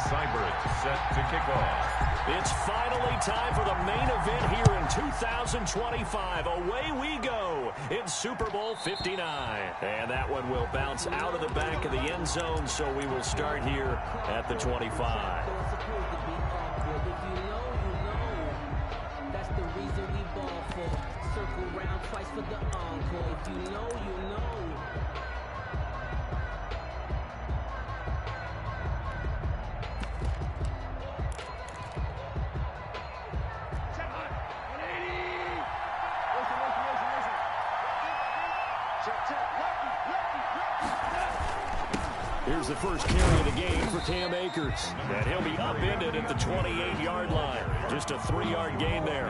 set to kick off. It's finally time for the main event here in 2025. Away we go in Super Bowl 59. And that one will bounce out of the back of the end zone, so we will start here at the 25. That's the reason we ball for. Circle round twice for the encore. If you know, you know. Here's the first carry of the game for Cam Akers. And he'll be upended at the 28-yard line. Just a 3-yard gain there.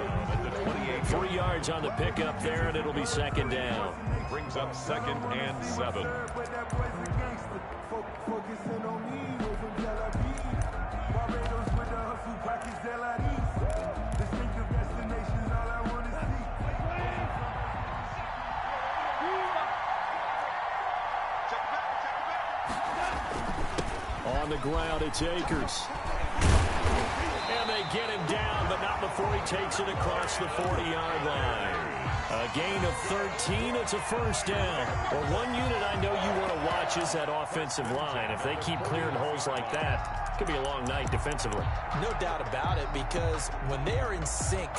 3 yards on the pickup there, and it'll be second down. Brings up 2nd and 7. On the ground, it's Akers. And they get him down, but not before he takes it across the 40-yard line. A gain of 13, it's a first down. Well, one unit I know you want to watch is that offensive line. If they keep clearing holes like that, it could be a long night defensively. No doubt about it, because when they are in sync,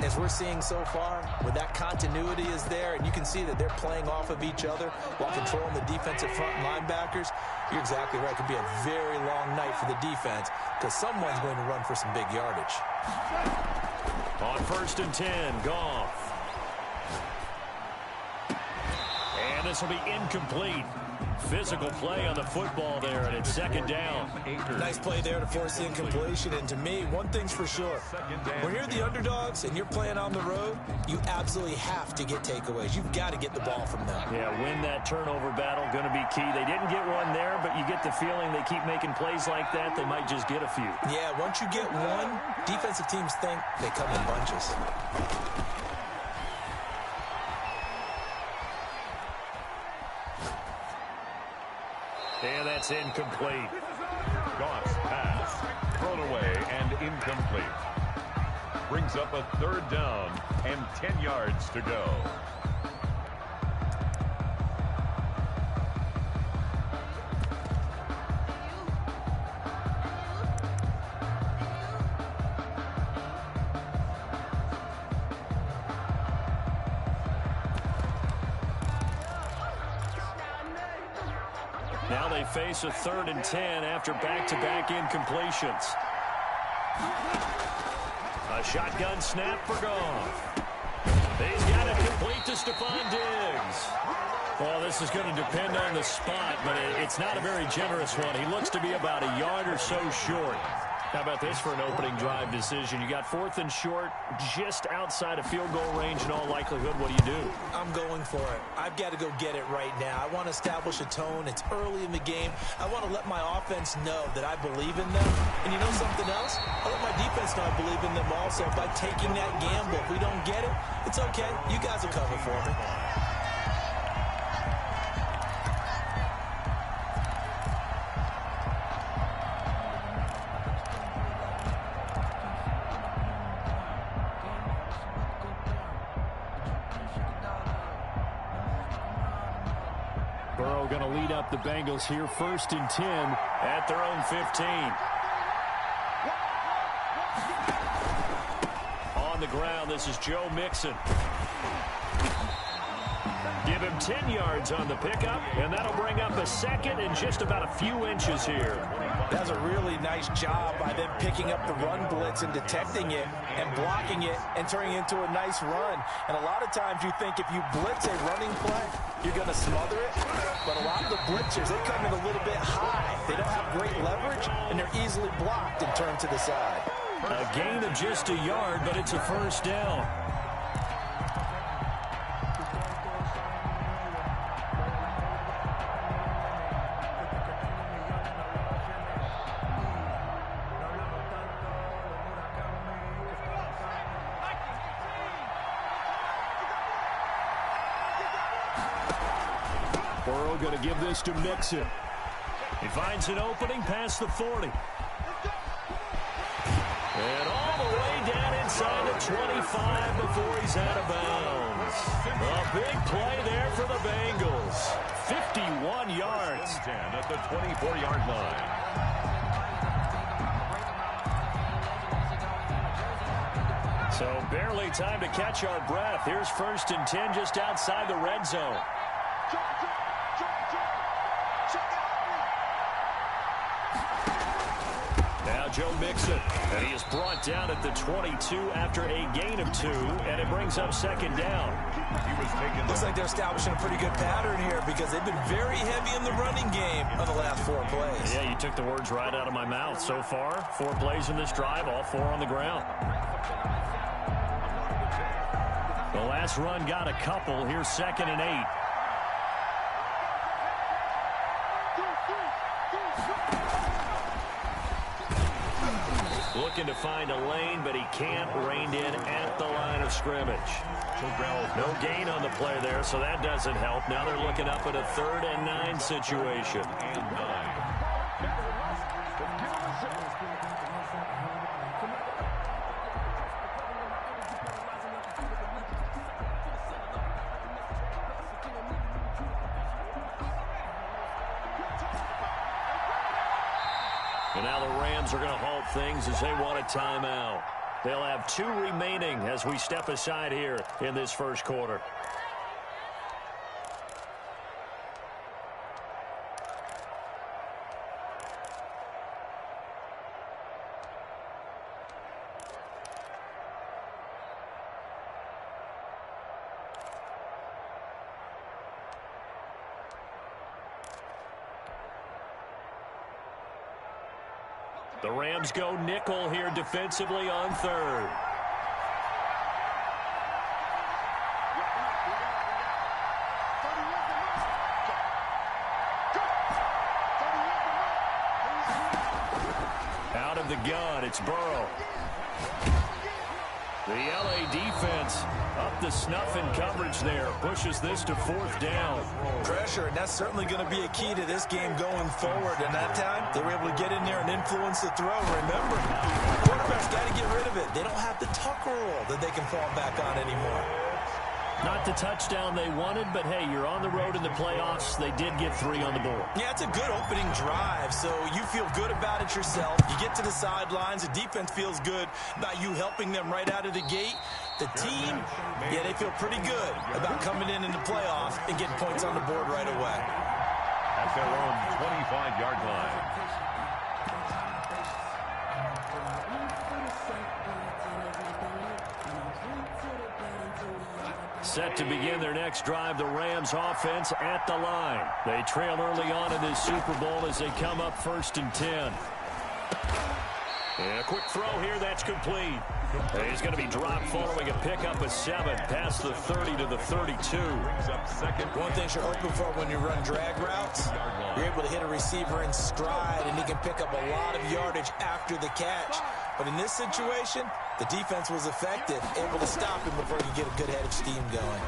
as we're seeing so far, where that continuity is there, and you can see that they're playing off of each other while controlling the defensive front linebackers, you're exactly right. It could be a very long night for the defense because someone's going to run for some big yardage. On 1st and 10, Goff. And this will be incomplete. Physical play on the football there, and it's second down. Nice play there to force the incompletion. And to me, one thing's for sure. When you're the underdogs and you're playing on the road, you absolutely have to get takeaways. You've got to get the ball from them. Yeah, win that turnover battle, going to be key. They didn't get one there, but you get the feeling they keep making plays like that, they might just get a few. Yeah, once you get one, defensive teams think they come in bunches. And that's incomplete. Goff's pass thrown away and incomplete. Brings up a 3rd down and 10 yards to go. Now they face a 3rd and 10 after back-to-back incompletions. A shotgun snap for Goff. He's got it complete to Stephon Diggs. Well, this is going to depend on the spot, but it's not a very generous one. He looks to be about a yard or so short. How about this for an opening drive decision? You got 4th and short, just outside of field goal range in all likelihood. What do? I'm going for it. I've got to go get it right now. I want to establish a tone. It's early in the game. I want to let my offense know that I believe in them. And you know something else? I let my defense know I believe in them also by taking that gamble. If we don't get it, it's okay. You guys will cover for me. Burrow going to lead up the Bengals here, 1st and 10 at their own 15. On the ground, this is Joe Mixon. Give him 10 yards on the pickup, and that'll bring up a 2nd and just about a few inches here. That's a really nice job by them picking up the run blitz and detecting it and blocking it and turning it into a nice run. And a lot of times you think if you blitz a running play, you're going to smother it. But a lot of the blitzers, they come in a little bit high. They don't have great leverage, and they're easily blocked and turned to the side. A gain of just a yard, but it's a first down. Burrow going to give this to Mixon. He finds an opening past the 40. And all the way down inside the 25 before he's out of bounds. A big play there for the Bengals. 51 yards. 10 at the 24-yard line. So barely time to catch our breath. Here's 1st and 10 just outside the red zone. Now Joe Mixon, and he is brought down at the 22 after a gain of 2, and it brings up 2nd down. Looks like they're establishing a pretty good pattern here because they've been very heavy in the running game on the last 4 plays. Yeah, you took the words right out of my mouth. So far, 4 plays in this drive, all 4 on the ground. The last run got a couple. Here's 2nd and 8. Looking to find a lane, but he can't. Reined in at the line of scrimmage. No gain on the play there, so that doesn't help. Now they're looking up at a 3rd and 9 situation. And now the Rams are going to halt things as they want a timeout. They'll have 2 remaining as we step aside here in this first quarter. The Rams go nickel here defensively on 3rd. Out of the gun, it's Burrow. The LA defense up the snuff in coverage there. Pushes this to 4th down. Pressure, and that's certainly going to be a key to this game going forward. And that time, they were able to get in there and influence the throw. Remember, quarterbacks got to get rid of it. They don't have the Tucker rule that they can fall back on anymore. Not the touchdown they wanted, but hey, you're on the road in the playoffs. They did get 3 on the board. Yeah, it's a good opening drive, so you feel good about it yourself. You get to the sidelines. The defense feels good about you helping them right out of the gate. The team, yeah, they feel pretty good about coming in the playoffs and getting points on the board right away. At their own 25-yard line. Set to begin their next drive, the Rams offense at the line. They trail early on in this Super Bowl as they come up 1st and 10. And a quick throw here, that's complete. He's going to be dropped following a pickup of 7 past the 30 to the 32. One thing you're hoping for when you run drag routes, you're able to hit a receiver in stride, and he can pick up a lot of yardage after the catch. But in this situation, the defense was effective, able to stop him before he could get a good head of steam going.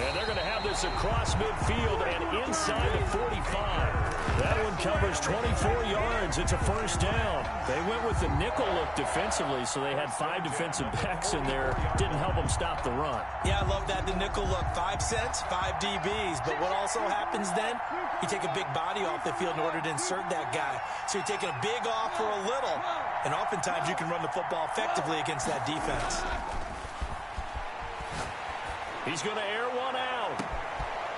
And they're going to have this across midfield and inside the 45. That one covers 24 yards. It's a 1st down. They went with the nickel look defensively, so they had 5 defensive backs in there. Didn't help them stop the run. Yeah, I love that, the nickel look. 5 cents, 5 DBs. But what also happens then, you take a big body off the field in order to insert that guy. So you're taking a big off for a little. And oftentimes you can run the football effectively against that defense. He's going to air one out.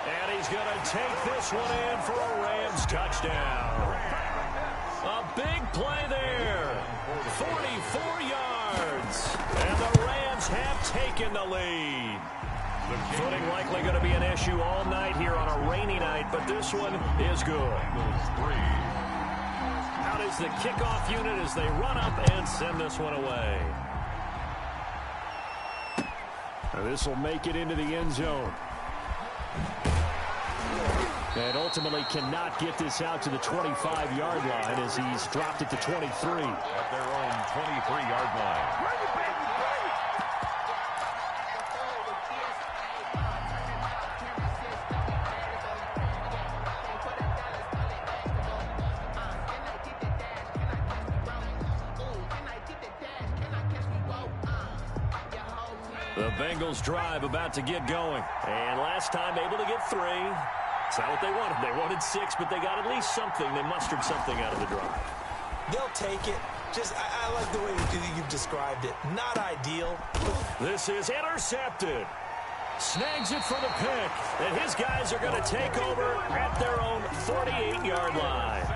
And he's going to take this one in for a Rams touchdown. A big play there. 44 yards. And the Rams have taken the lead. Footing likely going to be an issue all night here on a rainy night, but this one is good. Out is the kickoff unit as they run up and send this one away. Now this will make it into the end zone. And ultimately cannot get this out to the 25-yard line as he's dropped it to 23. At their own 23-yard line. The Bengals drive about to get going. And last time able to get 3. It's not what they wanted. They wanted 6, but they got at least something. They mustered something out of the drive. They'll take it. Just, I like the way you've described it. Not ideal. This is intercepted. Snags it for the pick. And his guys are going to take over at their own 48-yard line.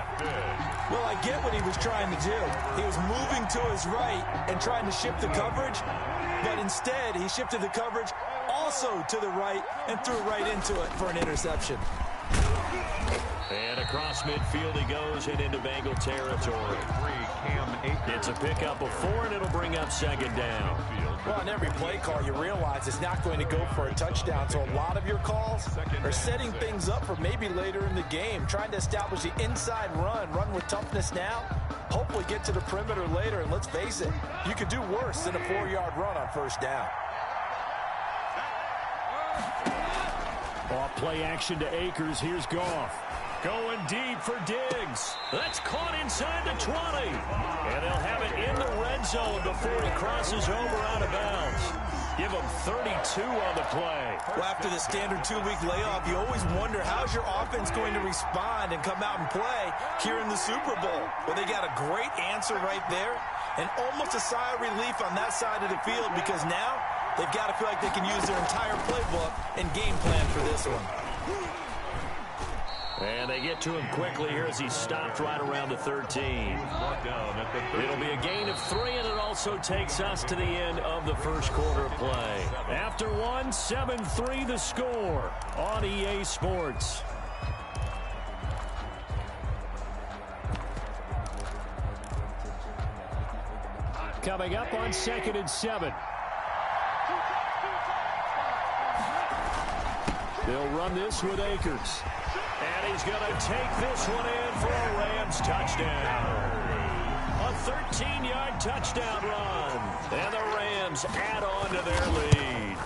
Well, I get what he was trying to do. He was moving to his right and trying to shift the coverage, but instead he shifted the coverage also to the right and threw right into it for an interception. And across midfield he goes and into Bengal territory. It's a pickup of 4, and it'll bring up 2nd down. Well, on every play call, you realize it's not going to go for a touchdown, so a lot of your calls are setting things up for maybe later in the game, trying to establish the inside run with toughness now, hopefully get to the perimeter later, and let's face it, you could do worse than a 4-yard run on 1st down. Off play action to Akers. Here's Goff. Going deep for Diggs. That's caught inside the 20. And they'll have it in the red zone before he crosses over out of bounds. Give him 32 on the play. Well, after the standard 2-week layoff, you always wonder how's your offense going to respond and come out and play here in the Super Bowl. Well, they got a great answer right there and almost a sigh of relief on that side of the field because now they've got to feel like they can use their entire playbook and game plan for this one. And they get to him quickly here as he's stopped right around the 13. It'll be a gain of 3, and it also takes us to the end of the first quarter of play. After 1, 7-3 the score on EA Sports. Coming up on 2nd and 7. They'll run this with Akers. And he's going to take this one in for a Rams touchdown. A 13-yard touchdown run. And the Rams add on to their lead.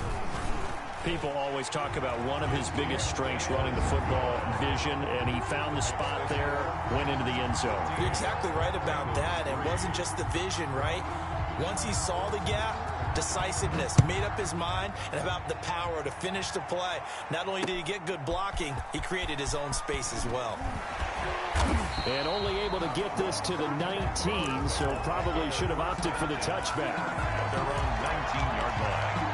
People always talk about one of his biggest strengths running the football, vision, and he found the spot there, went into the end zone. You're exactly right about that. It wasn't just the vision, right? Once he saw the gap, decisiveness, made up his mind, and about the power to finish the play. Not only did he get good blocking, he created his own space as well. And only able to get this to the 19, so probably should have opted for the touchback. At their own 19-yard line.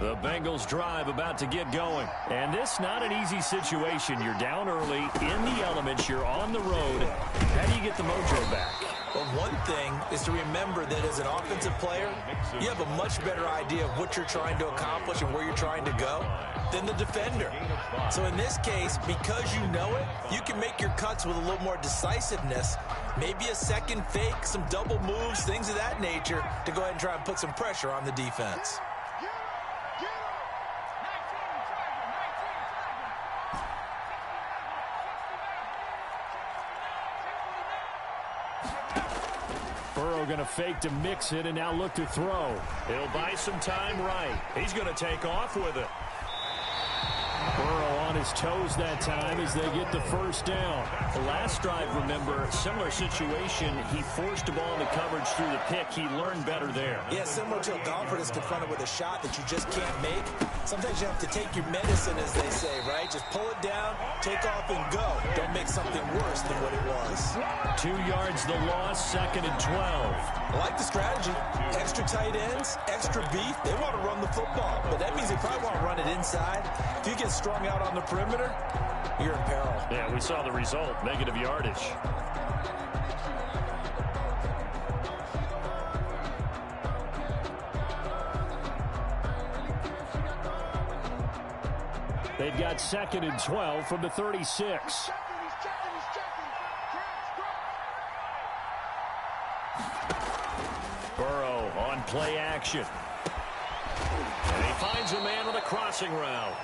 The Bengals drive about to get going. And this not an easy situation. You're down early, in the elements, you're on the road. How do you get the mojo back? Well, one thing is to remember that as an offensive player, you have a much better idea of what you're trying to accomplish and where you're trying to go than the defender. So in this case, because you know it, you can make your cuts with a little more decisiveness, maybe a second fake, some double moves, things of that nature, to go ahead and try and put some pressure on the defense. Burrow going to fake to mix it and now look to throw. He'll buy some time right. He's going to take off with it. Burrow on his toes that time as they get the first down. The last drive, remember, similar situation. He forced the ball into coverage through the pick. He learned better there. Yeah, similar to a golfer that's confronted with a shot that you just can't make. Sometimes you have to take your medicine, as they say, right? Just pull it down, take off, and go. Don't make something worse than what it was. 2 yards the loss, 2nd and 12. I like the strategy. Extra tight ends, extra beef. They want to run the football, but that means they probably want to run it inside. If you get strung out on the perimeter, you're in peril. Yeah, we saw the result, negative yardage. They've got 2nd and 12 from the 36. Burrow on play action. And he finds a man on a crossing route.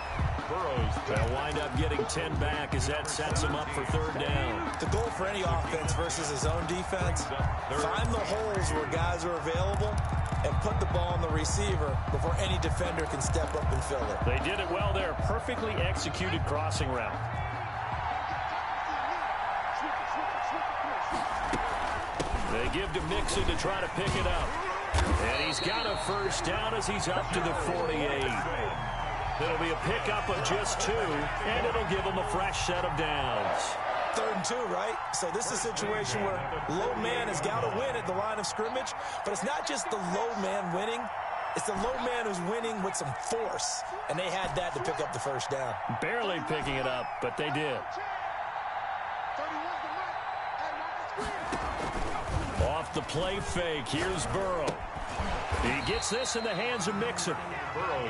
Burrow's will wind up getting 10 back as that sets him up for 3rd down. The goal for any offense versus his own defense, find the holes where guys are available and put the ball on the receiver before any defender can step up and fill it. They did it well there. Perfectly executed crossing route. They give to Mixon to try to pick it up. And he's got a first down as he's up to the 48. It'll be a pickup of just 2, and it'll give him a fresh set of downs. 3rd and 2, right? So this is a situation where low man has got to win at the line of scrimmage, but it's not just the low man winning. It's the low man who's winning with some force, and they had that to pick up the first down. Barely picking it up, but they did. Off the play fake, here's Burrow. He gets this in the hands of Mixon.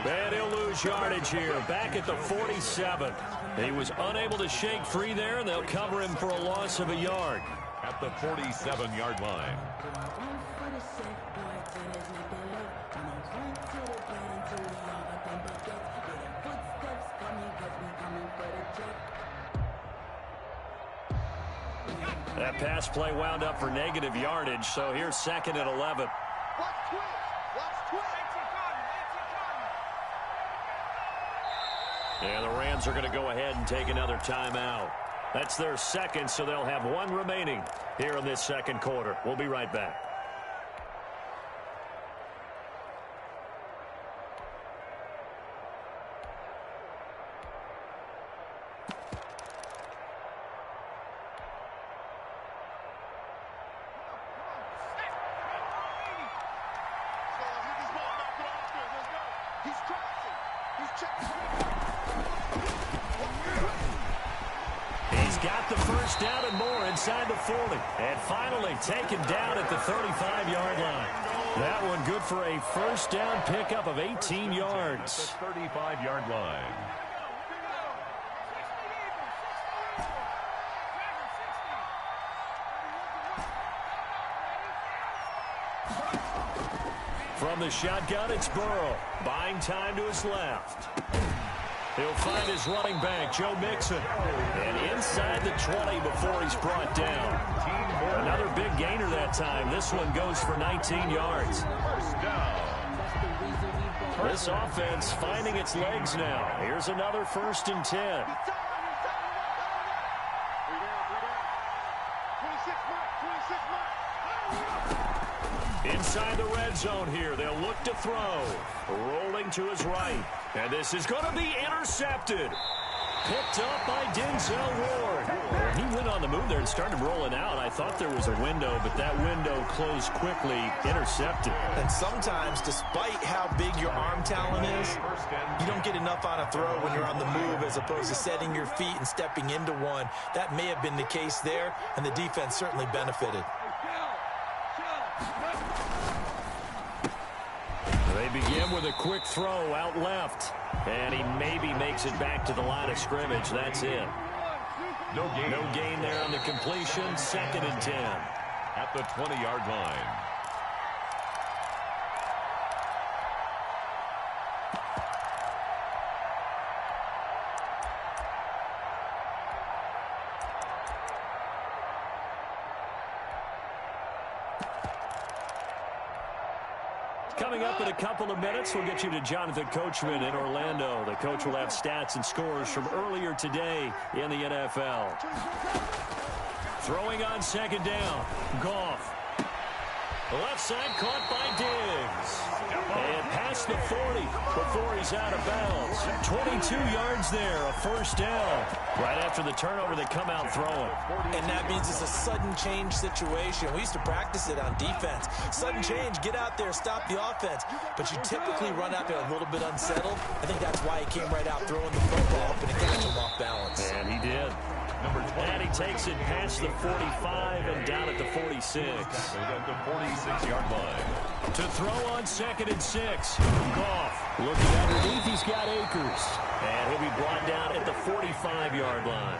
And he'll lose yardage here, back at the 47. He was unable to shake free there, and they'll cover him for a loss of a yard. At the 47-yard line. That pass play wound up for negative yardage, so here's 2nd and 11. And the Rams are going to go ahead and take another timeout. That's their 2nd, so they'll have 1 remaining here in this 2nd quarter. We'll be right back. He's got the first down and more inside the 40. And finally taken down at the 35-yard line. That one good for a first down pickup of 18 yards. At the 35-yard line. From the shotgun, it's Burrow. Buying time to his left. He'll find his running back, Joe Mixon. And inside the 20 before he's brought down. Another big gainer that time. This one goes for 19 yards. First down. This offense finding its legs now. Here's another 1st and 10. Inside the red zone here. They'll look to throw. Rolling to his right. And this is going to be intercepted. Picked up by Denzel Ward. He went on the move there and started rolling out. I thought there was a window, but that window closed quickly. Intercepted. And sometimes, despite how big your arm talent is, you don't get enough on a throw when you're on the move as opposed to setting your feet and stepping into one. That may have been the case there, and the defense certainly benefited. They begin with a quick throw out left. And he maybe makes it back to the line of scrimmage. That's it. No gain there on the completion. 2nd and 10. At the 20-yard line. Coming up in a couple of minutes, we'll get you to Jonathan Coachman in Orlando. The coach will have stats and scores from earlier today in the NFL. Throwing on 2nd down. Goff. Left side caught by Diggs. And past the 40 before he's out of bounds. 22 yards there, a first down. Right after the turnover, they come out throwing. And that means it's a sudden change situation. We used to practice it on defense. Sudden change, get out there, stop the offense. But you typically run out there a little bit unsettled. I think that's why he came right out throwing the football up and it got him off balance. And he did. And he takes it past the 45 and down at the 46. At the 46-yard line. To throw on 2nd and 6. Goff looking underneath. He's got Akers. And he'll be brought down at the 45-yard line.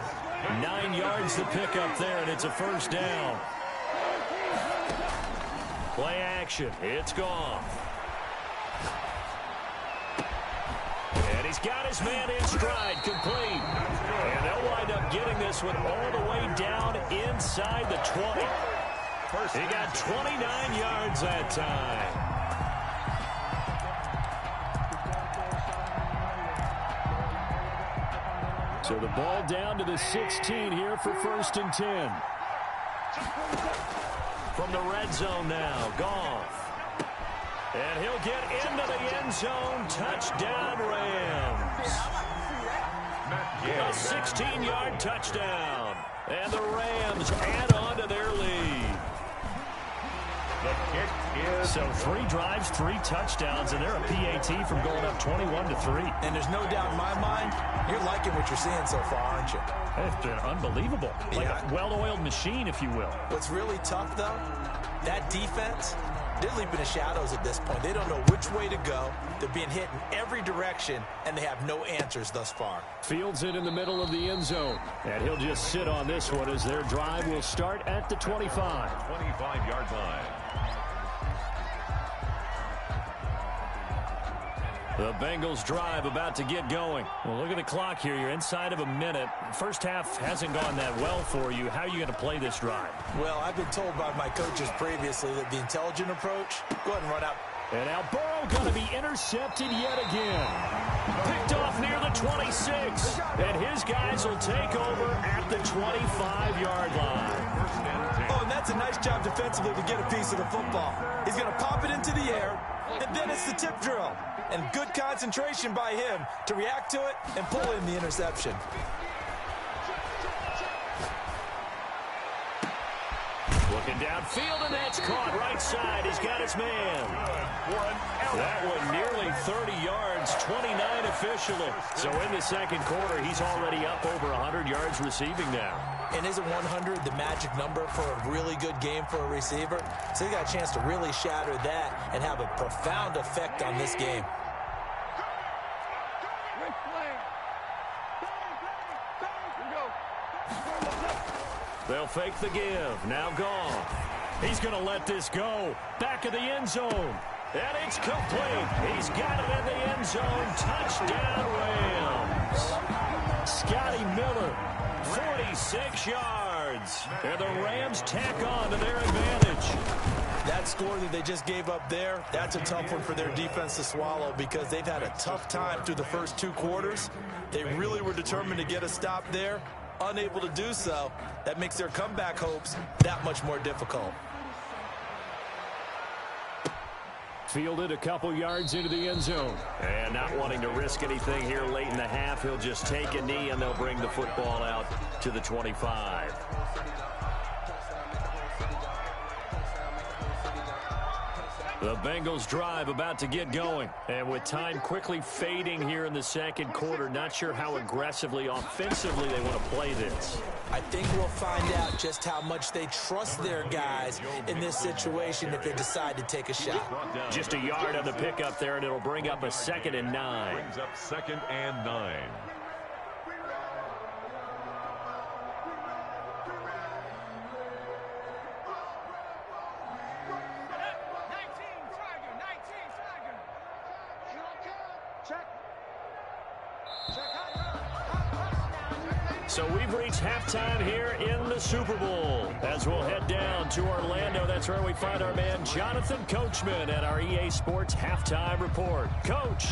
9 yards to pick up there, and it's a first down. Play action. It's Goff. And he's got his man in stride, complete. And they'll wind up getting this one all the way down inside the 20. He got 29 yards that time. So the ball down to the 16 here for 1st and 10. From the red zone now, Goff. And he'll get into the end zone. Touchdown, Rams. A 16-yard touchdown. And the Rams add on to their lead. The kick is... So 3 drives, 3 touchdowns, and they're a PAT from going up 21-3. And there's no doubt in my mind, you're liking what you're seeing so far, aren't you? It's been unbelievable. Like a well-oiled machine, if you will. What's really tough, though, that defense, they're leaping the shadows at this point. They don't know which way to go. They're being hit in every direction, and they have no answers thus far. Fields it in the middle of the end zone. And he'll just sit on this one as their drive will start at the 25. 25-yard line. The Bengals drive about to get going. Well, look at the clock here. You're inside of a minute. First half hasn't gone that well for you. How are you going to play this drive? Well, I've been told by my coaches previously that the intelligent approach, go ahead and run out. And now Burrow going to be intercepted yet again. Picked off near the 26. And his guys will take over at the 25-yard line. Oh, and that's a nice job defensively to get a piece of the football. He's going to pop it into the air, and then it's the tip drill. And good concentration by him to react to it and pull in the interception. Looking downfield, and that's caught right side. He's got his man. That one nearly 30 yards, 29 officially. So in the second quarter, he's already up over 100 yards receiving now. And isn't 100 the magic number for a really good game for a receiver? So he got a chance to really shatter that and have a profound effect on this game. They'll fake the give. Now Goff. He's going to let this go. Back of the end zone. And it's complete. He's got it in the end zone. Touchdown, Rams. Scotty Miller, 46 yards. And the Rams tack on to their advantage. That score that they just gave up there, that's a tough one for their defense to swallow because they've had a tough time through the first 2 quarters. They really were determined to get a stop there. Unable to do so, that makes their comeback hopes that much more difficult. Fielded a couple yards into the end zone. And not wanting to risk anything here late in the half, he'll just take a knee and they'll bring the football out to the 25. The Bengals drive about to get going. And with time quickly fading here in the second quarter, not sure how aggressively, offensively they want to play this. I think we'll find out just how much they trust their guys in this situation if they decide to take a shot. Just a yard on the pickup there, and it'll bring up a 2nd and 9. Brings up 2nd and 9. So we've reached halftime here in the Super Bowl. As we'll head down to Orlando, that's where we find our man Jonathan Coachman at our EA Sports Halftime Report. Coach.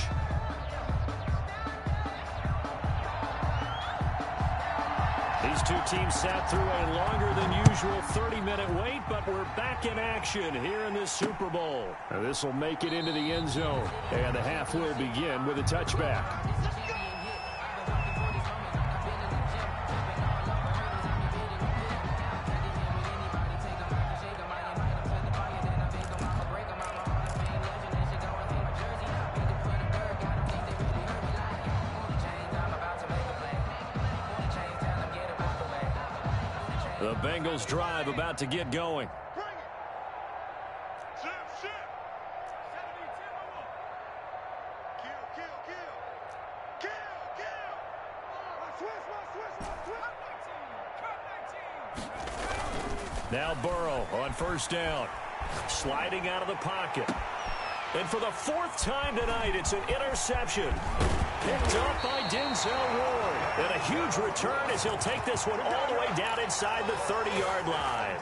These two teams sat through a longer than usual 30-minute wait, but we're back in action here in this Super Bowl. Now this will make it into the end zone, and the half will begin with a touchback. The Bengals drive about to get going. Now Burrow on first down. Sliding out of the pocket. And for the 4th time tonight, it's an interception. Picked up by Denzel Ward. And a huge return as he'll take this one all the way down inside the 30-yard line.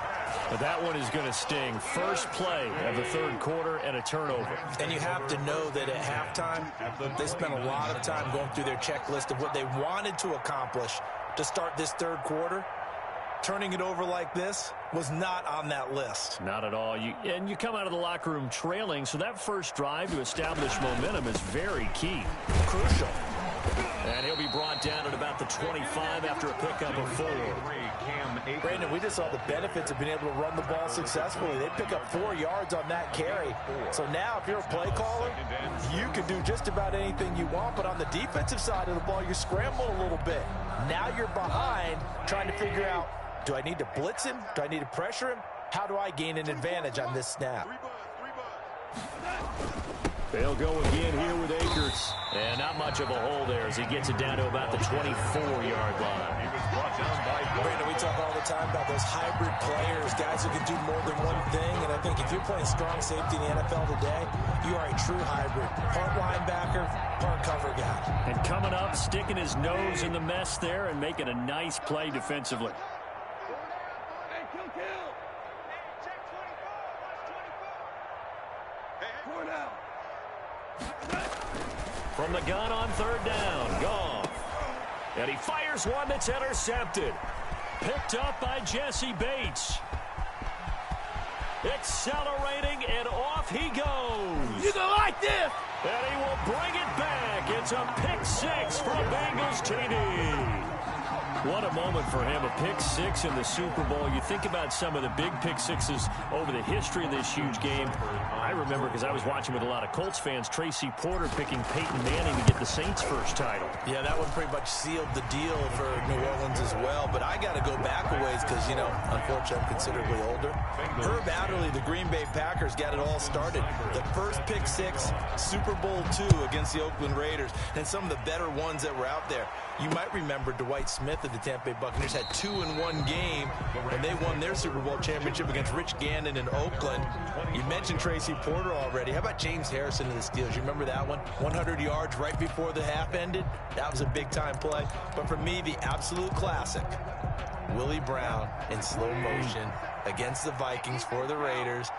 But that one is going to sting. First play of the third quarter and a turnover. And you have to know that at halftime, they spent a lot of time going through their checklist of what they wanted to accomplish to start this third quarter. Turning it over like this was not on that list. Not at all. And you come out of the locker room trailing, so that first drive to establish momentum is very key. Crucial. And he'll be brought down at about the 25 after a pickup of 4. Brandon, we just saw the benefits of being able to run the ball successfully. They pick up 4 yards on that carry. So now if you're a play caller, you can do just about anything you want. But on the defensive side of the ball, you scramble a little bit. Now you're behind trying to figure out, do I need to blitz him? Do I need to pressure him? How do I gain an advantage on this snap? They'll go again here with Akers. And not much of a hole there as he gets it down to about the 24-yard line. Brandon, we talk all the time about those hybrid players, guys who can do more than one thing. And I think if you're playing strong safety in the NFL today, you are a true hybrid. Part linebacker, part cover guy. And coming up, sticking his nose in the mess there and making a nice play defensively. From the gun on third down, Goff. And he fires one that's intercepted. Picked up by Jesse Bates. Accelerating, and off he goes. You gonna like this? And he will bring it back. It's a pick 6 from Bengals TD. What a moment for him, a pick 6 in the Super Bowl. You think about some of the big pick 6s over the history of this huge game. I remember, because I was watching with a lot of Colts fans, Tracy Porter picking Peyton Manning to get the Saints' first title. Yeah, that one pretty much sealed the deal for New Orleans as well. But I got to go back a ways because, you know, unfortunately I'm considerably older. Herb Adderley, the Green Bay Packers, got it all started. The first pick 6, Super Bowl II against the Oakland Raiders, and some of the better ones that were out there. You might remember Dwight Smith of the Tampa Bay Buccaneers had 2 in one game when they won their Super Bowl championship against Rich Gannon in Oakland. You mentioned Tracy Porter already. How about James Harrison of the Steelers? You remember that one? 100 yards right before the half ended? That was a big-time play. But for me, the absolute classic, Willie Brown in slow motion against the Vikings for the Raiders.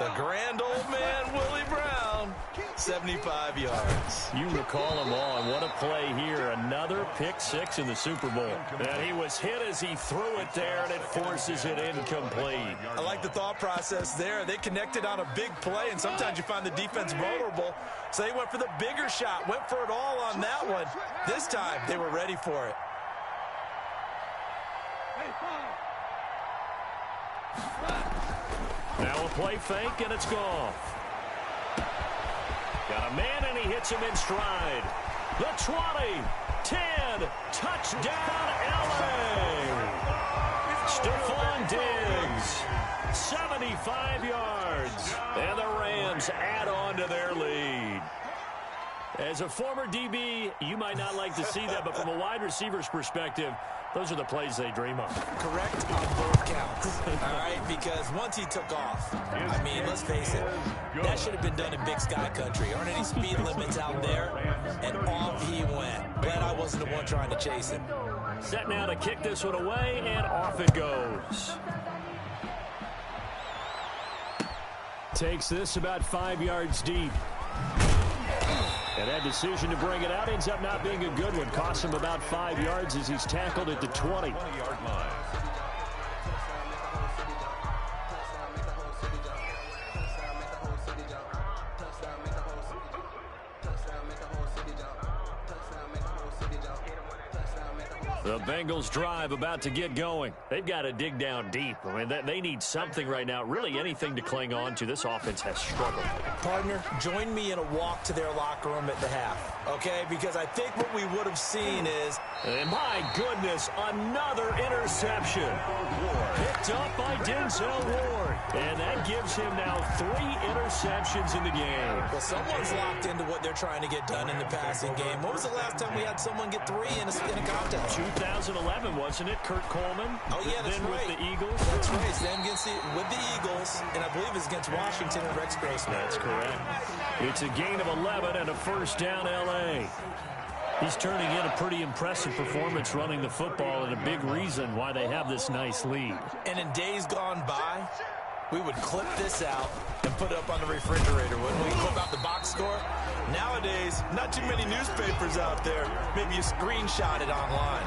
The grand old man, Willie Brown, 75 yards. You recall them all, and what a play here. Another pick 6 in the Super Bowl. And he was hit as he threw it there, and it forces it incomplete. I like the thought process there. They connected on a big play, and sometimes you find the defense vulnerable. So they went for the bigger shot, went for it all on that one. This time, they were ready for it. Now a play fake, and it's gone. Got a man, and he hits him in stride. The 20, 10, touchdown, L.A. Stephon Diggs, 75 yards, and the Rams add on to their lead. As a former DB, you might not like to see that, but from a wide receiver's perspective, those are the plays they dream of. Correct on both counts, all right? Because once he took off, I mean, let's face it, that should have been done in Big Sky Country. Aren't any speed limits out there? And off he went. Glad I wasn't the one trying to chase him. Set now to kick this one away, and off it goes. Takes this about 5 yards deep. And that decision to bring it out ends up not being a good one. Costs him about 5 yards as he's tackled at the 20. 20-yard line. The Bengals drive about to get going. They've got to dig down deep. I mean, they need something right now, really anything to cling on to. This offense has struggled. Partner, join me in a walk to their locker room at the half, okay? Because I think what we would have seen is... And my goodness, another interception. Picked up by Denzel Ward. And that gives him now 3 interceptions in the game. Well, someone's locked into what they're trying to get done in the passing game. When was the last time we had someone get 3 in a contest? 2011, wasn't it? Kurt Coleman. Oh, yeah, that's then right. With the Eagles. That's right. Then with the Eagles, and I believe it's against Washington and Rex Grossman. That's correct. It's a gain of 11 and a first down, L.A. He's turning in a pretty impressive performance running the football, and a big reason why they have this nice lead. And in days gone by, we would clip this out and put it up on the refrigerator, wouldn't we? Clip out the box score. Nowadays, not too many newspapers out there. Maybe you screenshot it online.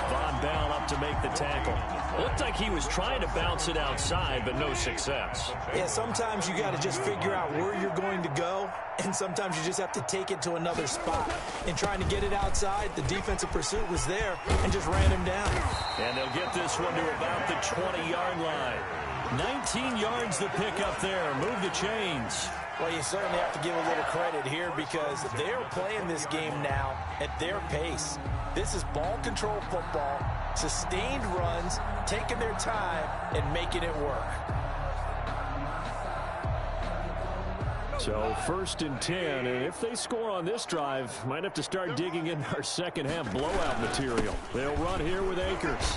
Von Bell up to make the tackle. Looked like he was trying to bounce it outside, but no success. Yeah, sometimes you got to just figure out where you're going to go, and sometimes you just have to take it to another spot. In trying to get it outside, the defensive pursuit was there and just ran him down. And they'll get this one to about the 20-yard line. 19 yards to pick up there. Move the chains. Well, you certainly have to give a little credit here because they're playing this game now at their pace. This is ball control football, sustained runs, taking their time, and making it work. So 1st and 10, and if they score on this drive, might have to start digging in our second half blowout material. They'll run here with Akers.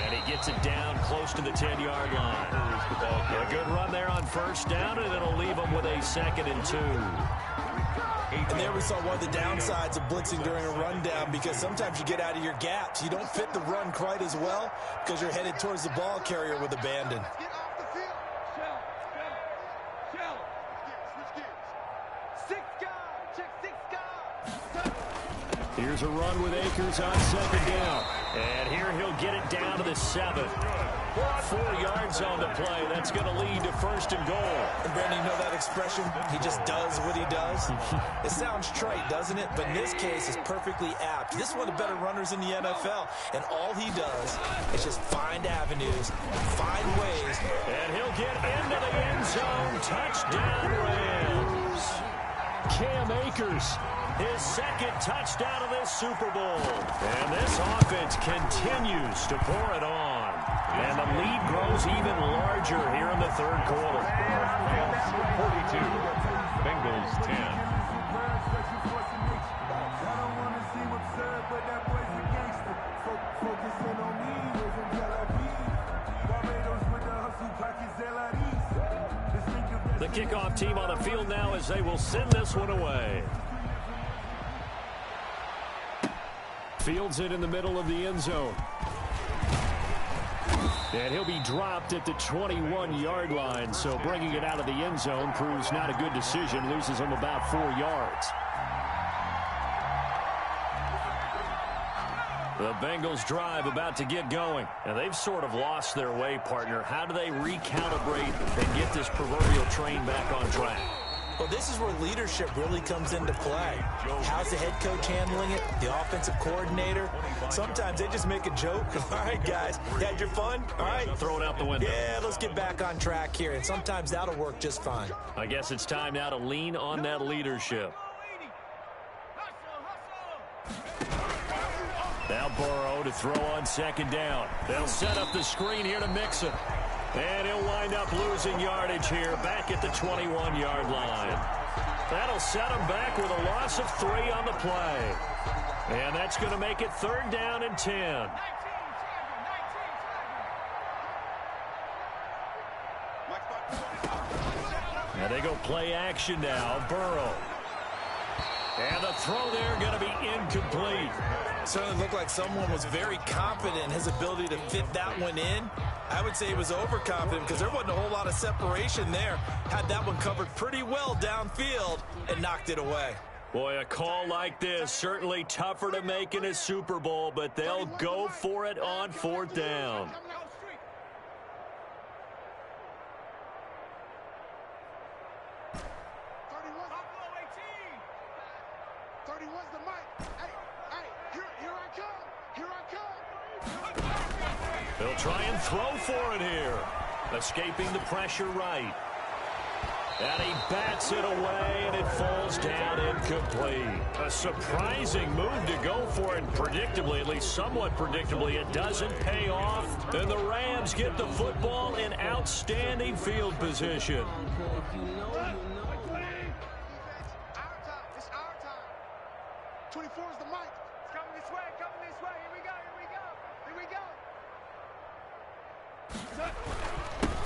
And he gets it down close to the 10-yard line. A good run there on 1st down, and it'll leave them with a 2nd and 2. And there we saw one of the downsides of blitzing during a rundown because sometimes you get out of your gaps. You don't fit the run quite as well because you're headed towards the ball carrier with abandon. Here's a run with Akers on 2nd down. And here he'll get it down to the 7. 4 yards on the play. That's going to lead to 1st and goal. And Brandon, you know that expression? He just does what he does. It sounds trite, doesn't it? But in this case, it's perfectly apt. This is one of the better runners in the NFL. And all he does is just find avenues, find ways. And he'll get into the end zone. Touchdown, Rams. Cam Akers, his 2nd touchdown of this Super Bowl. And this offense continues to pour it on. And the lead grows even larger here in the 3rd quarter. 42, Bengals 10. The kickoff team on the field now as they will send this one away. Fields it in the middle of the end zone. And he'll be dropped at the 21-yard line, so bringing it out of the end zone proves not a good decision, loses him about 4 yards. The Bengals drive about to get going. And they've sort of lost their way, partner. How do they recalibrate and get this proverbial train back on track? Well, this is where leadership really comes into play. How's the head coach handling it? The offensive coordinator? Sometimes they just make a joke. All right, guys, you had your fun? All right. Throw it out the window. Yeah, let's get back on track here. And sometimes that'll work just fine. I guess it's time now to lean on that leadership. Now Burrow to throw on 2nd down. They'll set up the screen here to Mixon. And he'll wind up losing yardage here back at the 21-yard line. That'll set him back with a loss of 3 on the play. And that's going to make it 3rd down and 10. And they go play action now. Burrow. And the throw there going to be incomplete. Certainly looked like someone was very confident in his ability to fit that one in. I would say he was overconfident because there wasn't a whole lot of separation there. Had that one covered pretty well downfield and knocked it away. Boy, a call like this, certainly tougher to make in a Super Bowl, but they'll go for it on 4th down. They'll try and throw for it here. Escaping the pressure right. And he bats it away, and it falls down incomplete. A surprising move to go for it, predictably, at least somewhat predictably. It doesn't pay off, and the Rams get the football in outstanding field position.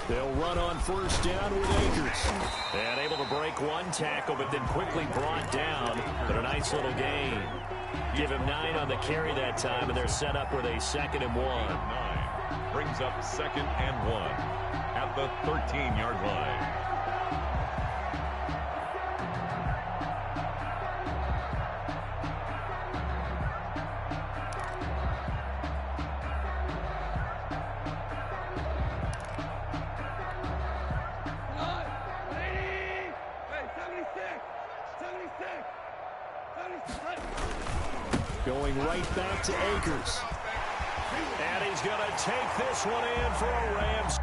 They'll run on first down with Akers. And able to break one tackle, but then quickly brought down. But a nice little gain. Give him 9 on the carry that time, and they're set up with a 2nd and 1. 9 brings up 2nd and 1 at the 13-yard line. Going right back to Akers. And he's going to take this one in for a Rams.